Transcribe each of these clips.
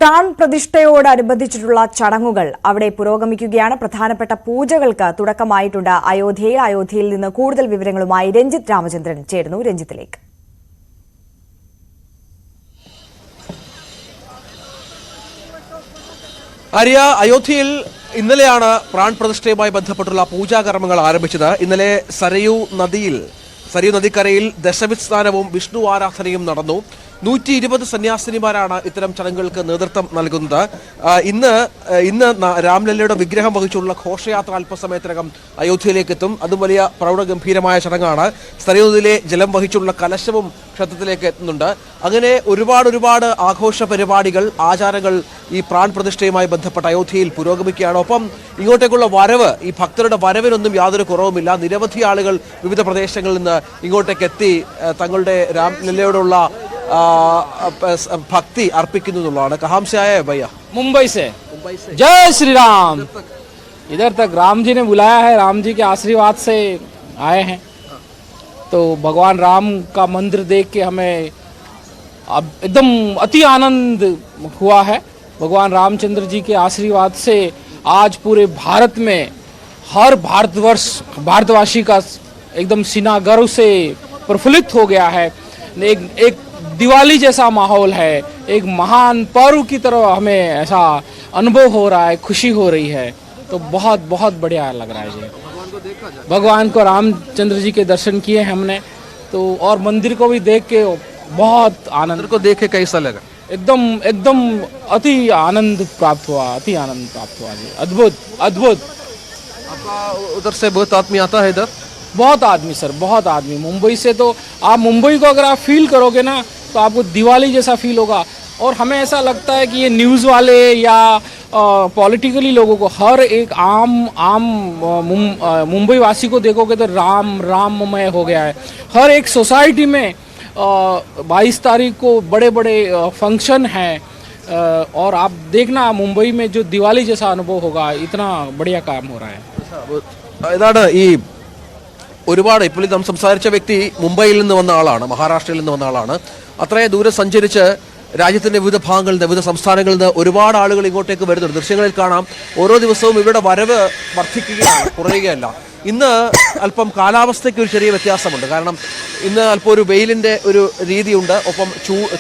PRAN പ്രതിഷ്ഠയോടനുബന്ധിച്ചിട്ടുള്ള ചടങ്ങുകൾ അവിടെ പുരോഗമിക്കുകയാണ്. പ്രധാനപ്പെട്ട പൂജകൾക്ക് തുടക്കമായിട്ടുണ്ട് അയോധ്യയിൽ നിന്ന് കൂടുതൽ വിവരങ്ങളുമായി രഞ്ജിത്ത് രാമചന്ദ്രൻ ചേരുന്നു. രഞ്ജിത്തിലേക്ക്. ആര്യ, അയോധ്യയിൽ ഇന്നലെയാണ് പ്രാൺ പ്രതിഷ്ഠയുമായി ബന്ധപ്പെട്ടുള്ള പൂജാകർമ്മങ്ങൾ ആരംഭിച്ചത്. ഇന്നലെ സരയൂ നദിക്കരയിൽ ദശവിത് സ്നാനവും വിഷ്ണു ആരാധനയും നടന്നു. 120 സന്യാസിനിമാരാണ് ഇത്തരം ചടങ്ങുകൾക്ക് നേതൃത്വം നൽകുന്നത്. ഇന്ന് രാംലല്ലയുടെ വിഗ്രഹം വഹിച്ചുള്ള ഘോഷയാത്ര അല്പസമയത്തിനകം അയോധ്യയിലേക്ക് എത്തും. അതും വലിയ പ്രൗഢഗംഭീരമായ ചടങ്ങാണ്. സരയൂ നദിയിലെ ജലം വഹിച്ചുള്ള കലശവും ക്ഷേത്രത്തിലേക്ക് എത്തുന്നുണ്ട്. അങ്ങനെ ഒരുപാട് ആഘോഷ പരിപാടികൾ, ആചാരങ്ങൾ ഈ പ്രാൺ പ്രതിഷ്ഠയുമായി ബന്ധപ്പെട്ട അയോധ്യയിൽ പുരോഗമിക്കുകയാണ്. ഒപ്പം ഇങ്ങോട്ടേക്കുള്ള വരവ്, ഈ ഭക്തരുടെ വരവിനൊന്നും യാതൊരു കുറവുമില്ല. നിരവധി ആളുകൾ വിവിധ പ്രദേശങ്ങളിൽ നിന്ന് ഇങ്ങോട്ടേക്ക് എത്തി തങ്ങളുടെ രാംലല്ലയോടുള്ള भक्ति अर्पित कहाँ से आया है भैया? मुंबई से। जय श्री राम। इधर तक राम जी ने बुलाया है, राम जी के आशीर्वाद से आए हैं। तो भगवान राम का मंदिर देख के हमें अब एकदम अति आनंद हुआ है। भगवान रामचंद्र जी के आशीर्वाद से आज पूरे भारत में हर भारतवासी का एकदम सीना गर्व से प्रफुल्लित हो गया है। एक दिवाली जैसा माहौल है, एक महान पर्व की तरह हमें ऐसा अनुभव हो रहा है, खुशी हो रही है। तो बहुत बढ़िया लग रहा है जी। भगवान को रामचंद्र जी के दर्शन किए हमने, तो और मंदिर को भी देख के बहुत आनंद को देख के कैसा लगा? एकदम अति आनंद प्राप्त हुआ जी। अद्भुत। आपका उधर से बहुत आदमी आता है इधर? बहुत आदमी सर, बहुत आदमी। मुंबई से तो आप मुंबई को अगर आप फील करोगे ना तो आपको दिवाली जैसा फील होगा। और हमें ऐसा लगता है कि ये न्यूज़ वाले या पॉलिटिकली लोगों को, हर एक आम मुंबई वासी को देखोगे तो राममय हो गया है। हर एक सोसाइटी में 22 तारीख को बड़े फंक्शन हैं। और आप देखना मुंबई में जो दिवाली जैसा अनुभव होगा, इतना बढ़िया काम हो रहा है। ഒരുപാട് ഇപ്പോൾ നാം സംസാരിച്ച വ്യക്തി മുംബൈയിൽ നിന്ന് വന്ന ആളാണ്, മഹാരാഷ്ട്രയിൽ നിന്ന് വന്ന ആളാണ്. അത്രയും ദൂരെ സഞ്ചരിച്ച് രാജ്യത്തിന്റെ വിവിധ ഭാഗങ്ങളിൽ നിന്ന്, വിവിധ സംസ്ഥാനങ്ങളിൽ നിന്ന് ഒരുപാട് ആളുകൾ ഇങ്ങോട്ടേക്ക് വരുന്നുണ്ട്. ദൃശ്യങ്ങളിൽ കാണാം ഓരോ ദിവസവും ഇവരുടെ വരവ് വർദ്ധിക്കുകയാണ്, കുറയുകയല്ല. ഇന്ന് അല്പം കാലാവസ്ഥയ്ക്ക് ഒരു ചെറിയ വ്യത്യാസമുണ്ട്. കാരണം ഇന്ന് അല്പം ഒരു വെയിലിന്റെ ഒരു രീതിയുണ്ട്, ഒപ്പം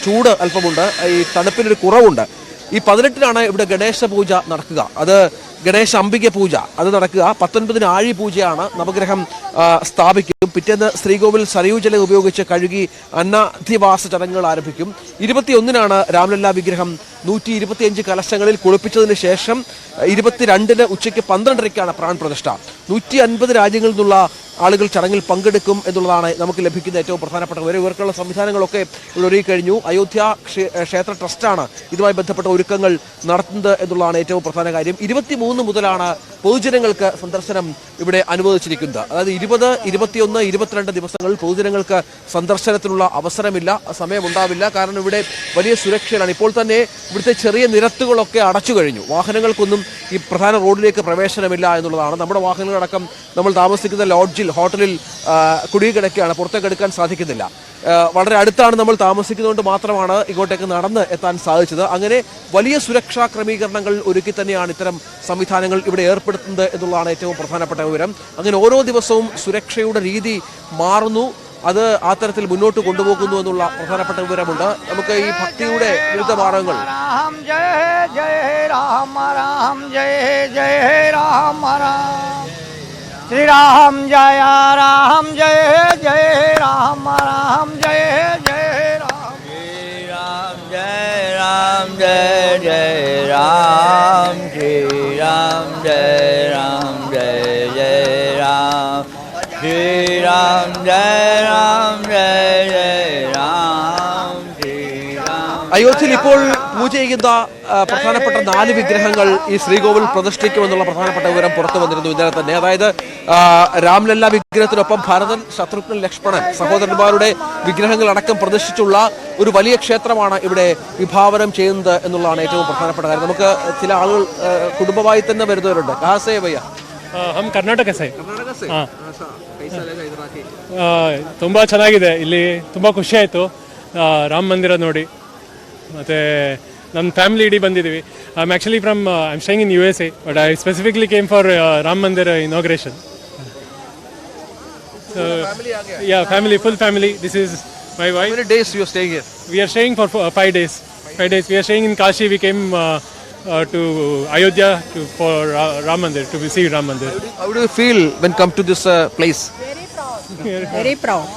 ചൂട് അല്പമുണ്ട്, ഈ തണുപ്പിനൊരു കുറവുണ്ട്. ഈ 18-നാണ് ഇവിടെ ഗണേശ പൂജ നടക്കുക. അത് ഗണേശ അംബിക പൂജ അത് നടക്കുക. 19-ന് ആഴി പൂജയാണ്, നവഗ്രഹം സ്ഥാപിക്കും. പിറ്റേന്ന് ശ്രീകോവിൽ സരയൂ ജലം ഉപയോഗിച്ച് കഴുകി അന്നാധിവാസ ചടങ്ങുകൾ ആരംഭിക്കും. 21-നാണ് രാംലല്ല വിഗ്രഹം 125 കലശങ്ങളിൽ കുളിപ്പിച്ചതിന് ശേഷം 22-ന് ഉച്ചയ്ക്ക് 12:30-ക്കാണ് പ്രാൺ പ്രതിഷ്ഠ. 150 രാജ്യങ്ങളിൽ നിന്നുള്ള ആളുകൾ ചടങ്ങിൽ പങ്കെടുക്കും എന്നുള്ളതാണ് നമുക്ക് ലഭിക്കുന്ന ഏറ്റവും പ്രധാനപ്പെട്ട വിവരം. ഇവർക്കുള്ള സംവിധാനങ്ങളൊക്കെ ഒരുക്കി കഴിഞ്ഞു. അയോധ്യ ക്ഷേത്ര ട്രസ്റ്റാണ് ഇതുമായി ബന്ധപ്പെട്ട ഒരുക്കങ്ങൾ നടത്തുന്നത് എന്നുള്ളതാണ് ഏറ്റവും പ്രധാന കാര്യം. 23 മുതലാണ് പൊതുജനങ്ങൾക്ക് സന്ദർശനം ഇവിടെ അനുവദിച്ചിരിക്കുന്നത്. അതായത് 20, 21, 22 ദിവസങ്ങളിൽ പൊതുജനങ്ങൾക്ക് സന്ദർശനത്തിനുള്ള അവസരമില്ല, സമയമുണ്ടാവില്ല. കാരണം ഇവിടെ വലിയ സുരക്ഷയിലാണ്. ഇപ്പോൾ തന്നെ ഇവിടുത്തെ ചെറിയ നിരത്തുകളൊക്കെ അടച്ചു കഴിഞ്ഞു. വാഹനങ്ങൾക്കൊന്നും ഈ പ്രധാന റോഡിലേക്ക് പ്രവേശനമില്ല എന്നുള്ളതാണ്. നമ്മുടെ വാഹനങ്ങളടക്കം നമ്മൾ താമസിക്കുന്ന ലോഡ്ജിൽ, ഹോട്ടലിൽ കുടുങ്ങിക്കിടക്കുകയാണ്, പുറത്തേക്ക് എടുക്കാൻ സാധിക്കുന്നില്ല. വളരെ അടുത്താണ് നമ്മൾ താമസിക്കുന്നതുകൊണ്ട് മാത്രമാണ് ഇങ്ങോട്ടേക്ക് നടന്ന് എത്താൻ സാധിച്ചത്. അങ്ങനെ വലിയ സുരക്ഷാ ക്രമീകരണങ്ങൾ ഒരുക്കി തന്നെയാണ് ഇത്തരം സംവിധാനങ്ങൾ ഇവിടെ ഏർപ്പെടുത്തുന്നത് എന്നുള്ളതാണ് ഏറ്റവും പ്രധാനപ്പെട്ട വിവരം. അങ്ങനെ ഓരോ ദിവസവും സുരക്ഷയുടെ രീതി മാറുന്നു, അത് ആ തരത്തിൽ മുന്നോട്ട് കൊണ്ടുപോകുന്നു എന്നുള്ള പ്രധാനപ്പെട്ട വിവരമുണ്ട്. നമുക്ക് ഈ ഭക്തിയുടെ വിവിധ മാർഗങ്ങൾ श्री राम जय राम जय जय राम राम जय जय राम जय राम जय जय राम श्री राम जय राम जय जय राम श्री राम जय राम जय जय राम श्री राम. അയോധ്യയിൽ ഇപ്പോൾ പൂജ ചെയ്യുന്ന പ്രധാനപ്പെട്ട 4 വിഗ്രഹങ്ങൾ ഈ ശ്രീകോവിൽ പ്രതിഷ്ഠിക്കുമെന്നുള്ള പ്രധാനപ്പെട്ട വിവരം പുറത്തു വന്നിരുന്നു ഇന്നലെ തന്നെ. അതായത് രാംലല്ല വിഗ്രഹത്തിനൊപ്പം ഭരതൻ, ശത്രുഘ്നൻ, ലക്ഷ്മണൻ സഹോദരന്മാരുടെ വിഗ്രഹങ്ങൾ അടക്കം പ്രതിഷ്ഠിച്ചുള്ള ഒരു വലിയ ക്ഷേത്രമാണ് ഇവിടെ വിഭാവനം ചെയ്യുന്നത് എന്നുള്ളതാണ് ഏറ്റവും പ്രധാനപ്പെട്ട കാര്യം. നമുക്ക് ചില ആളുകൾ കുടുംബമായി തന്നെ വരുന്നവരുണ്ട്. കഹാസേ ഭയ്യ? हम कर्नाटक से. ತುಂಬಾ ಚೆನ್ನಾಗಿದೆ ಇಲ್ಲಿ, ತುಂಬಾ ಖುಷಿ ಆಯಿತು ರಾಮ ಮಂದಿರ ನೋಡಿ. ಮತ್ತು ನಮ್ಮ ಫ್ಯಾಮಿಲಿ ಇಡೀ ಬಂದಿದ್ದೀವಿ. I'm actually from I'm staying in USA, but I specifically came for Ram Mandir inauguration. So, yeah, family, full family. This is my How wife. many days you are staying here? We are staying for 5 days. 5 days. We are staying in Kashi. We came to Ayodhya for Ram Mandir, to see Ram Mandir. How do you feel when come to this place? Very proud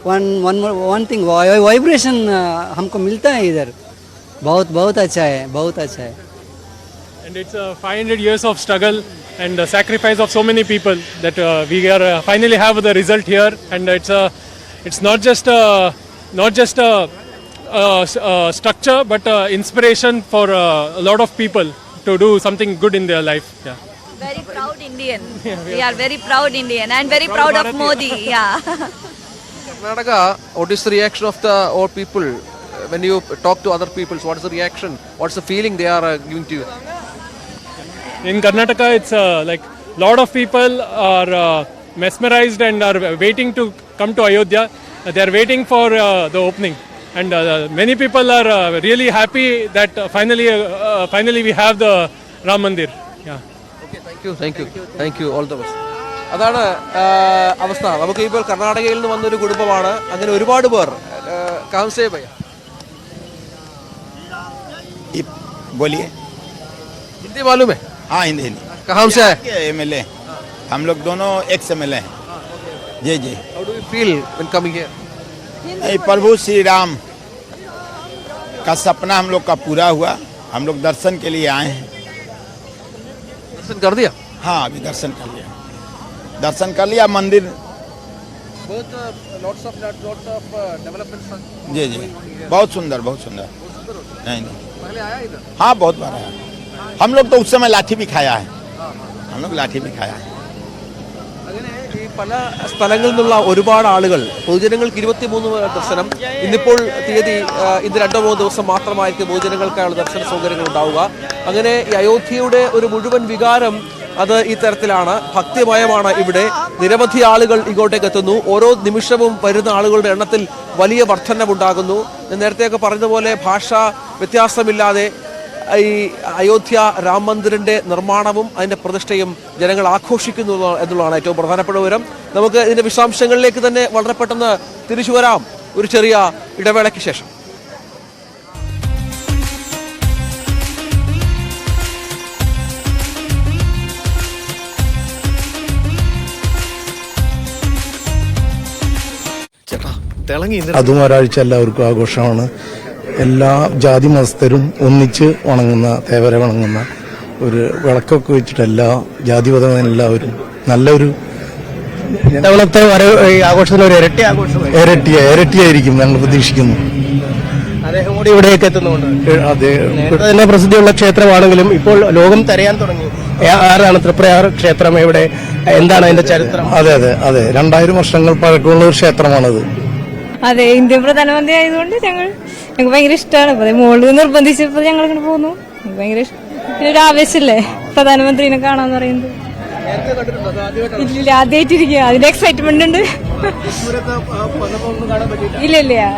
one thing vibration हमको मिलता है इधर. बहुत बहुत अच्छा है, बहुत अच्छा है. And it's 500 years of struggle and sacrifice of so many people that we are finally have the result here. And it's not just a structure, but inspiration for a lot of people to do something good in their life. Yeah. Very proud Indian. We are very proud Indian and very proud of Modi. Yeah. Karnataka, what is the reaction of the all people when you talk to other people? What is the reaction? What's the feeling they are giving to you? In Karnataka, it's like lot of people are mesmerized and are waiting to come to Ayodhya. They are waiting for the opening, and many people are really happy that finally we have the Ram Mandir. Yeah. Okay, thank you. All the best. അതാണ് അവസ്ഥ. നമുക്ക് ഇപ്പോൾ കർണാടകയിൽ നിന്ന് വന്നൊരു കുടുംബമാണ്. അങ്ങനെ ഒരുപാട് പേർ കാംസേ ഭയ്യ. बोलिए. हिंदी मालूम है? हाँ, हिंदी. कहाँ से आए? MLA. हम लोग दोनों एक्स MLA हैं. जी. How do you feel when coming here? नहीं, प्रभु श्री राम का सपना हम लोग का पूरा हुआ. हम लोग दर्शन के लिए आए हैं. दर्शन कर दिया? हाँ, अभी दर्शन कर लिया मंदिर. Lots of developments. जी. बहुत सुंदर. नहीं. पहले आया इधर? हाँ, बहुत बार आया. हम लोग तो उस समय लाठी भी खाया है. അങ്ങനെ ഈ പല സ്ഥലങ്ങളിൽ നിന്നുള്ള ഒരുപാട് ആളുകൾ, പൊതുജനങ്ങൾക്ക് 23 ദർശനം. ഇന്നിപ്പോൾ തീയതി ഇന്ന് 2-3 ദിവസം മാത്രമായിരിക്കും പൊതുജനങ്ങൾക്കായുള്ള ദർശന സൗകര്യങ്ങൾ ഉണ്ടാവുക. അങ്ങനെ ഈ അയോധ്യയുടെ ഒരു മുഴുവൻ വികാരം അത് ഈ തരത്തിലാണ്. ഭക്തിമയമാണ് ഇവിടെ. നിരവധി ആളുകൾ ഇങ്ങോട്ടേക്ക് എത്തുന്നു. ഓരോ നിമിഷവും വരുന്ന ആളുകളുടെ എണ്ണത്തിൽ വലിയ വർധനവുണ്ടാകുന്നു. ഞാൻ നേരത്തെയൊക്കെ പറഞ്ഞതുപോലെ ഭാഷാ വ്യത്യാസമില്ലാതെ ഈ അയോധ്യ രാം മന്ദിറിന്റെ നിർമ്മാണവും അതിന്റെ പ്രതിഷ്ഠയും ജനങ്ങൾ ആഘോഷിക്കുന്നു എന്നുള്ളതാണ് ഏറ്റവും പ്രധാനപ്പെട്ട വിവരം. നമുക്ക് ഇതിന്റെ വിശദാംശങ്ങളിലേക്ക് തന്നെ വളരെ പെട്ടെന്ന് തിരിച്ചു വരാം ഒരു ചെറിയ ഇടവേളയ്ക്ക് ശേഷം. അതും ഒരാഴ്ച എല്ലാവർക്കും ആഘോഷമാണ്. എല്ലാ ജാതി മതസ്ഥരും ഒന്നിച്ച് വണങ്ങുന്ന, തേവരെ വണങ്ങുന്ന ഒരു വിളക്കൊക്കെ വെച്ചിട്ട് എല്ലാ ജാതിമതം എല്ലാവരും നല്ലൊരു ഇത്തവണത്തെ ആഘോഷത്തിന് ഒരു ഇരട്ടിയായിരിക്കും ഞങ്ങൾ പ്രതീക്ഷിക്കുന്നു. അദ്ദേഹം കൂടി ഇവിടേക്ക് എത്തുന്നുണ്ട്. അതെ, തന്നെ പ്രസിദ്ധിയുള്ള ക്ഷേത്രമാണെങ്കിലും ഇപ്പോൾ ലോകം തിരയാൻ തുടങ്ങി. ആരാണ് ത്രിപുരയാർ ക്ഷേത്രം, എവിടെ, എന്താണ് അതിന്റെ ചരിത്രം? അതെ 2000 വർഷങ്ങൾ പഴക്കമുള്ള ഒരു ക്ഷേത്രമാണത്. അതെ, ഇന്ത്യൻ പ്രധാനമന്ത്രി ആയതുകൊണ്ട് ഞങ്ങൾക്ക് ഭയങ്കര ഇഷ്ടമാണ്. അപ്പൊ മോള് നിർബന്ധിച്ചപ്പോൾ ഞങ്ങൾ ഇങ്ങനെ പോകുന്നു. ഭയങ്കര ഒരു ആവേശല്ലേ പ്രധാനമന്ത്രിനെ കാണാന്ന് പറയുന്നത്. ഇല്ല, ആദ്യമായിട്ടിരിക്കുക. അതിന്റെ എക്സൈറ്റ്മെന്റ് ഉണ്ട്. ഇല്ല,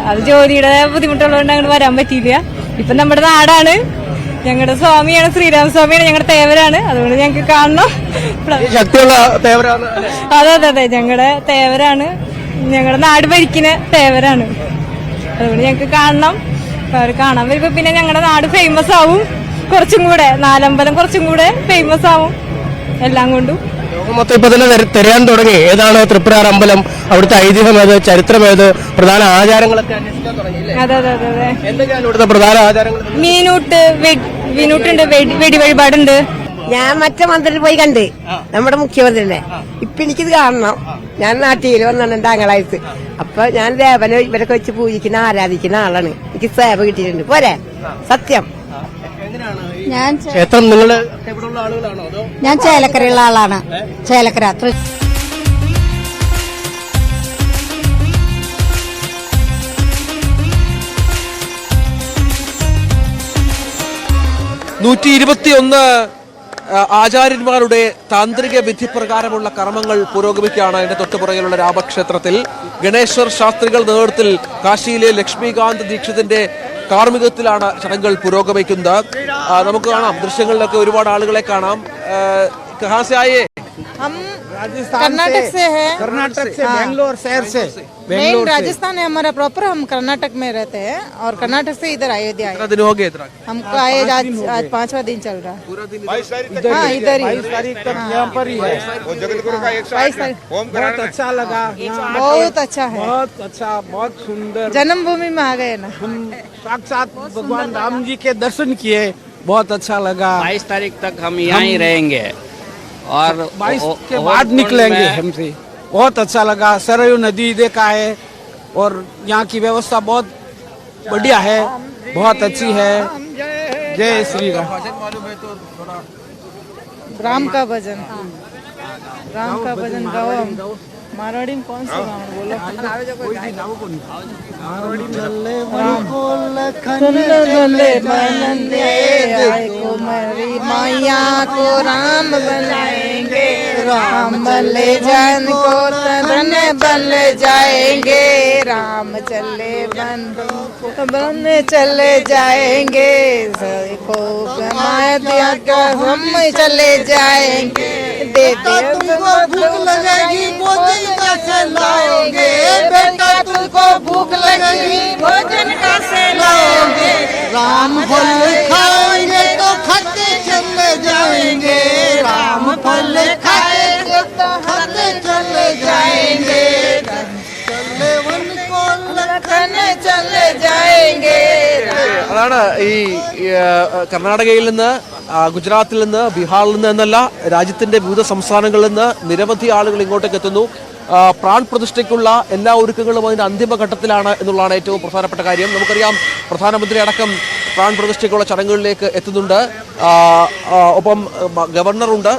അത് ജോലിയുടെ ബുദ്ധിമുട്ടുള്ളതുകൊണ്ട് അങ്ങോട്ട് വരാൻ പറ്റിയില്ല. ഇപ്പൊ നമ്മുടെ നാടാണ്, ഞങ്ങളുടെ സ്വാമിയാണ്, ശ്രീരാമസ്വാമിയാണ്, ഞങ്ങളുടെ തേവരാണ്. അതുകൊണ്ട് ഞങ്ങൾക്ക് കാണണം. ശക്തിയുള്ള തേവരാണ്. അതെ, ഞങ്ങളുടെ തേവരാണ്, ഞങ്ങളുടെ നാട് ഭരിക്കുന്ന തേവരാണ്. അതുകൊണ്ട് ഞങ്ങൾക്ക് കാണണം. അവർ കാണാൻ വരുമ്പോ പിന്നെ ഞങ്ങളുടെ നാട് ഫേമസ് ആവും. കുറച്ചും കൂടെ നാലമ്പലം കുറച്ചും കൂടെ ഫേമസ് ആവും. എല്ലാം കൊണ്ടും മൊത്തം ഇപ്പൊ തന്നെ തിരയാൻ തുടങ്ങി. ഏതാണ് ത്രിപുരാർ അമ്പലം, അവിടുത്തെ ഐതിഹ്യം ഏത്, ചരിത്രം ഏത്, പ്രധാന ആചാരങ്ങളൊക്കെ അന്വേഷിക്കാൻ തുടങ്ങി. അതെ. എന്തൊക്കെയാണ് ഇവിടുത്തെ പ്രധാന ആചാരങ്ങൾ? മീനൂട്ടുണ്ട്, വെടി വഴിപാടുണ്ട്. ഞാൻ മറ്റേ മന്ത്രിയിൽ പോയി കണ്ട് നമ്മുടെ മുഖ്യമന്ത്രിനെ. ഇപ്പൊ എനിക്കിത് കാണണം. ഞാൻ നാട്ടിൽ വന്നാണ് എന്റെ ആങ്ങളായിട്ട്. അപ്പൊ ഞാൻ ദേവനെ ഇവരൊക്കെ വെച്ച് പൂജിക്കുന്ന, ആരാധിക്കുന്ന ആളാണ്. എനിക്ക് സേവ കിട്ടിയിട്ടുണ്ട്. പോരെ, സത്യം. ഞാൻ ക്ഷേത്രം നിങ്ങൾ എവിടെയുള്ള ആളുകളാണോ അതോ? ഞാൻ ചേലക്കരയുള്ള ആളാണ്. ചേലക്കര. 121 ആചാര്യന്മാരുടെ താന്ത്രിക വിധിപ്രകാരമുള്ള കർമ്മങ്ങൾ പുരോഗമിക്കുകയാണ്. അതിന്റെ തൊട്ടുപുറകിലുള്ള രാമക്ഷേത്രത്തിൽ ഗണേശ്വർ ശാസ്ത്രികൾ നേതൃത്വത്തിൽ കാശിയിലെ ലക്ഷ്മികാന്ത് ദീക്ഷിതിന്റെ കാർമ്മികത്തിലാണ് ചടങ്ങുകൾ പുരോഗമിക്കുന്നത്. നമുക്ക് കാണാം, ദൃശ്യങ്ങളിലൊക്കെ ഒരുപാട് ആളുകളെ കാണാം. कहाँ से आए? हम कर्नाटक से हैं। कर्नाटक से, बेंगलोर शहर से। मेन राजस्थान है हमारा प्रॉपर, हम कर्नाटक में रहते हैं और कर्नाटक से इधर अयोध्या आए। कितना दिन हो गए इधर? हमको आए आज 5वां दिन चल रहा है। पूरा दिन हाँ, इधर ही 22 तारीख तक यहाँ पर ही है। 22 तारीख बहुत अच्छा लगा, बहुत अच्छा है, बहुत अच्छा, बहुत सुंदर। जन्मभूमि में आ गए ना, हम साक्षात भगवान राम जी के दर्शन किए, बहुत अच्छा लगा। 22 तारीख तक हम यहाँ ही रहेंगे और 22 के बाद निकलेंगे हमसे। बहुत अच्छा लगा, सरयू नदी देखा है और यहाँ की व्यवस्था बहुत बढ़िया है, बहुत अच्छी है। जय श्री राम। राम का भजन, राम का भजन गाओ। हम मारवाड़ी में कौन सा गाँव बोलो? मैया को राम बनाएंगे, राम बल्ले जन को धन बन जाएंगे, राम चले बन चले जाएंगे, को हम चले जाएंगे। बेटा तुमको भूख लगेगी भोजन कैसे लाओगे, बेटा तुमको भूख लगेगी भोजन कैसे लाओगे, राम फल खाएंगे तो खाते चले जाएंगे, राम फल खाएंगे तो खाते चले जाएंगे, चले वन को लखने चले जाएंगे। അതാണ് ഈ കർണാടകയിൽ നിന്ന്, ഗുജറാത്തിൽ നിന്ന്, ബീഹാറിൽ നിന്ന് എന്നല്ല, രാജ്യത്തിന്റെ വിവിധ സംസ്ഥാനങ്ങളിൽ നിന്ന് നിരവധി ആളുകൾ ഇങ്ങോട്ടേക്ക് എത്തുന്നു. പ്രാൺ പ്രതിഷ്ഠയ്ക്കുള്ള എല്ലാ ഒരുക്കങ്ങളും അതിന്റെ അന്തിമഘട്ടത്തിലാണ് എന്നുള്ളതാണ് ഏറ്റവും പ്രധാനപ്പെട്ട കാര്യം. നമുക്കറിയാം, പ്രധാനമന്ത്രി അടക്കം പ്രാൺ പ്രതിഷ്ഠയ്ക്കുള്ള ചടങ്ങുകളിലേക്ക് എത്തുന്നുണ്ട്. ഒപ്പം ഗവർണറുണ്ട്,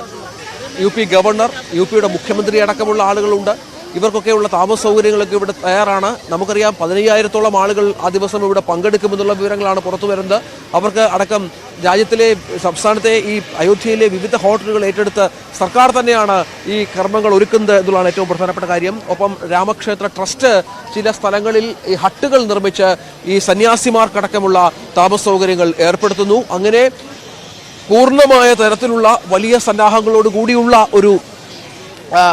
UP ഗവർണർ, UPയുടെ മുഖ്യമന്ത്രി അടക്കമുള്ള ആളുകളുണ്ട്. ഇവർക്കൊക്കെയുള്ള താമസ സൗകര്യങ്ങളൊക്കെ ഇവിടെ തയ്യാറാണ്. നമുക്കറിയാം 15,000-ഓളം ആളുകൾ ആ ദിവസം ഇവിടെ പങ്കെടുക്കുമെന്നുള്ള വിവരങ്ങളാണ് പുറത്തു വരുന്നത്. അവർക്ക് അടക്കം സംസ്ഥാനത്തെ ഈ അയോധ്യയിലെ വിവിധ ഹോട്ടലുകൾ ഏറ്റെടുത്ത് സർക്കാർ തന്നെയാണ് ഈ കർമ്മങ്ങൾ ഒരുക്കുന്നത് എന്നുള്ളതാണ് ഏറ്റവും പ്രധാനപ്പെട്ട കാര്യം. ഒപ്പം രാമക്ഷേത്ര ട്രസ്റ്റ് ചില സ്ഥലങ്ങളിൽ ഈ ഹട്ടുകൾ നിർമ്മിച്ച് ഈ സന്യാസിമാർക്കടക്കമുള്ള താമസ സൗകര്യങ്ങൾ ഏർപ്പെടുത്തുന്നു. അങ്ങനെ പൂർണ്ണമായ തരത്തിലുള്ള വലിയ സന്നാഹങ്ങളോടുകൂടിയുള്ള ഒരു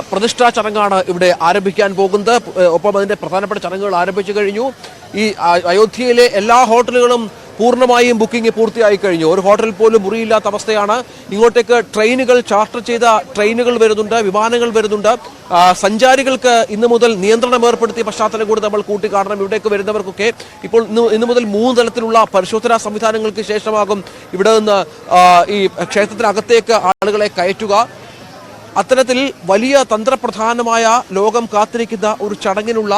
പ്രതിഷ്ഠാ ചടങ്ങാണ് ഇവിടെ ആരംഭിക്കാൻ പോകുന്നത്. ഒപ്പം അതിന്റെ പ്രധാനപ്പെട്ട ചടങ്ങുകൾ ആരംഭിച്ചു കഴിഞ്ഞു. ഈ അയോധ്യയിലെ എല്ലാ ഹോട്ടലുകളും പൂർണ്ണമായും ബുക്കിംഗ് പൂർത്തിയായി കഴിഞ്ഞു. ഒരു ഹോട്ടലിൽ പോലും മുറിയില്ലാത്ത അവസ്ഥയാണ്. ഇങ്ങോട്ടേക്ക് ട്രെയിനുകൾ, ചാർട്ടർ ചെയ്ത ട്രെയിനുകൾ വരുന്നുണ്ട്, വിമാനങ്ങൾ വരുന്നുണ്ട്. സഞ്ചാരികൾക്ക് ഇന്നു മുതൽ നിയന്ത്രണം ഏർപ്പെടുത്തിയ പശ്ചാത്തലം കൂടി നമ്മൾ കൂട്ടിക്കാണണം. ഇവിടേക്ക് വരുന്നവർക്കൊക്കെ ഇപ്പോൾ ഇന്നു മുതൽ 3 തലത്തിലുള്ള പരിശോധനാ സംവിധാനങ്ങൾക്ക് ശേഷമാകും ഇവിടെ നിന്ന് ഈ ക്ഷേത്രത്തിനകത്തേക്ക് ആളുകളെ കയറ്റുക. അത്തരത്തിൽ വലിയ തന്ത്രപ്രധാനമായ ലോകം കാത്തിരിക്കുന്ന ഒരു ചടങ്ങിനുള്ള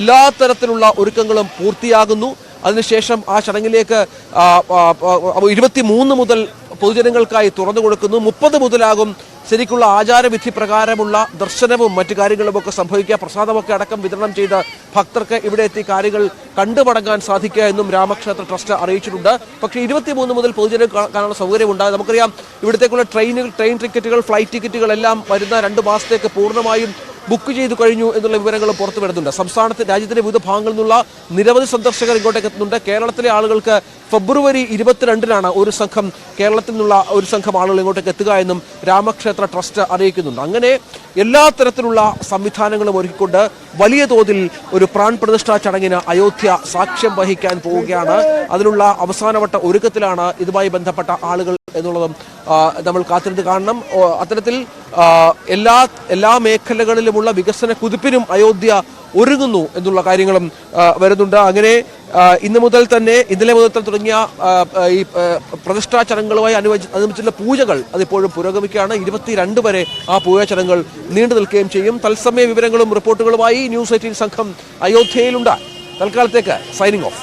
എല്ലാ തരത്തിലുള്ള ഒരുക്കങ്ങളും പൂർത്തിയാകുന്നു. അതിനുശേഷം ആ ചടങ്ങിലേക്ക് 23 മുതൽ പൊതുജനങ്ങൾക്കായി തുറന്നു കൊടുക്കുന്നു. 30 മുതലാകും ശരിക്കുള്ള ആചാരവിധി പ്രകാരമുള്ള ദർശനവും മറ്റു കാര്യങ്ങളുമൊക്കെ സംഭവിക്കുക. പ്രസാദമൊക്കെ അടക്കം വിതരണം ചെയ്ത് ഭക്തർക്ക് ഇവിടെ എത്തി കാര്യങ്ങൾ കണ്ടുമടങ്ങാൻ സാധിക്കുക എന്നും രാമക്ഷേത്ര ട്രസ്റ്റ് അറിയിച്ചിട്ടുണ്ട്. പക്ഷേ 23 മുതൽ പൊതുജനം കാണാനുള്ള സൗകര്യമുണ്ട്. നമുക്കറിയാം, ഇവിടത്തേക്കുള്ള ട്രെയിൻ ടിക്കറ്റുകൾ, ഫ്ലൈറ്റ് ടിക്കറ്റുകളെല്ലാം വരുന്ന 2 മാസത്തേക്ക് പൂർണ്ണമായും ബുക്ക് ചെയ്തു കഴിഞ്ഞു എന്നുള്ള വിവരങ്ങളും പുറത്തു വരുന്നുണ്ട്. രാജ്യത്തിന്റെ വിവിധ ഭാഗങ്ങളിൽ നിന്നുള്ള നിരവധി സന്ദർശകർ ഇങ്ങോട്ടേക്ക് എത്തുന്നുണ്ട്. കേരളത്തിലെ ആളുകൾക്ക് ഫെബ്രുവരി 22-നാണ് കേരളത്തിൽ നിന്നുള്ള ഒരു സംഘം ആളുകൾ ഇങ്ങോട്ടേക്ക് എത്തുക എന്നും രാമക്ഷേത്ര ട്രസ്റ്റ് അറിയിക്കുന്നുണ്ട്. അങ്ങനെ എല്ലാ തരത്തിലുള്ള സംവിധാനങ്ങളും ഒരുക്കിക്കൊണ്ട് വലിയ തോതിൽ ഒരു പ്രാൺ പ്രതിഷ്ഠാ ചടങ്ങിന് അയോധ്യ സാക്ഷ്യം വഹിക്കാൻ പോവുകയാണ്. അതിനുള്ള അവസാനവട്ട ഒരുക്കത്തിലാണ് ഇതുമായി ബന്ധപ്പെട്ട ആളുകൾ എന്നുള്ളതും നമ്മൾ കാത്തിരുന്ന് കാണണം. അത്തരത്തിൽ എല്ലാ മേഖലകളിലുമുള്ള വികസന കുതിപ്പിനും അയോധ്യ ഒരുങ്ങുന്നു എന്നുള്ള കാര്യങ്ങളും വരുന്നുണ്ട്. അങ്ങനെ ഇന്നലെ മുതൽ തന്നെ തുടങ്ങിയ ഈ പ്രതിഷ്ഠാ ചടങ്ങുകളുമായി അനുബന്ധിച്ചുള്ള പൂജകൾ അതിപ്പോഴും പുരോഗമിക്കുകയാണ്. 22 വരെ ആ പൂജ ചടങ്ങുകൾ നീണ്ടു നിൽക്കുകയും ചെയ്യും. തത്സമയ വിവരങ്ങളും റിപ്പോർട്ടുകളുമായി ന്യൂസ് 18 സംഘം അയോധ്യയിലുണ്ട്. തൽക്കാലത്തേക്ക് സൈനിങ് ഓഫ്.